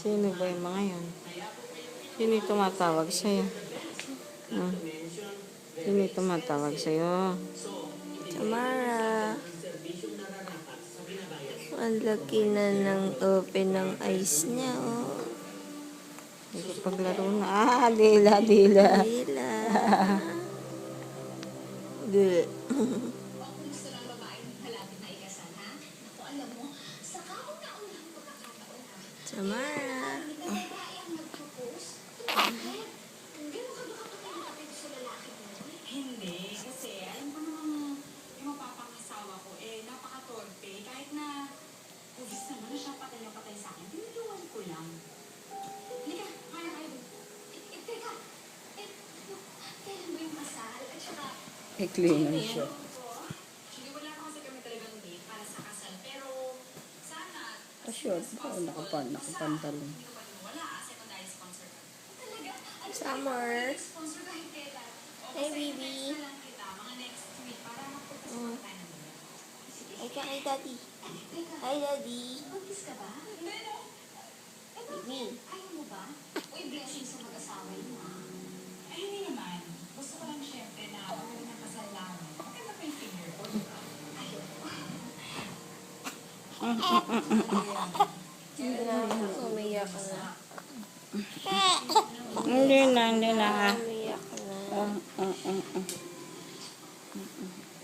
Sino ba yung mga yun? Sino yung tumatawag sa'yo? Hmm? Sino yung tumatawag sa'yo? Tamara. Ang laki na ng open ng eyes niya, oh. Nagpaglaro na. Dila. Dila. Good. Tamara. Hindi, kasi alam ko namang yung mapapangasawa ko, napaka-torpe. Kahit na, obvious naman na siya patay na patay sa akin, tinuluan ko lang. Halika, kaya kayo. Teka, kailan ba yung kasal? At saka, Iklingan siya. hindi wala pa kasi kami talagang date para sa kasal. Pero, sana, Short ba? Nakapantalon. hindi ko pa rin wala, secondary sponsor ka. Talaga? Summer. Sponsor kahit kailan. Hey, baby. Mga next week para magpapasok Mm. tayo ng mga. Ay ka kay daddy. Hi, daddy. Buntis ka ba? Hindi, no. Baby. Ayaw mo ba? Uy, blessing sa mag-asawa yun, ah. Ay, hindi naman. Gusto ko lang syempre na pag nakasal namin. Maganda pa yung finger ko, di ba? Ayaw ko. Umiyak ka na. Hindi na. Umiyak ka na.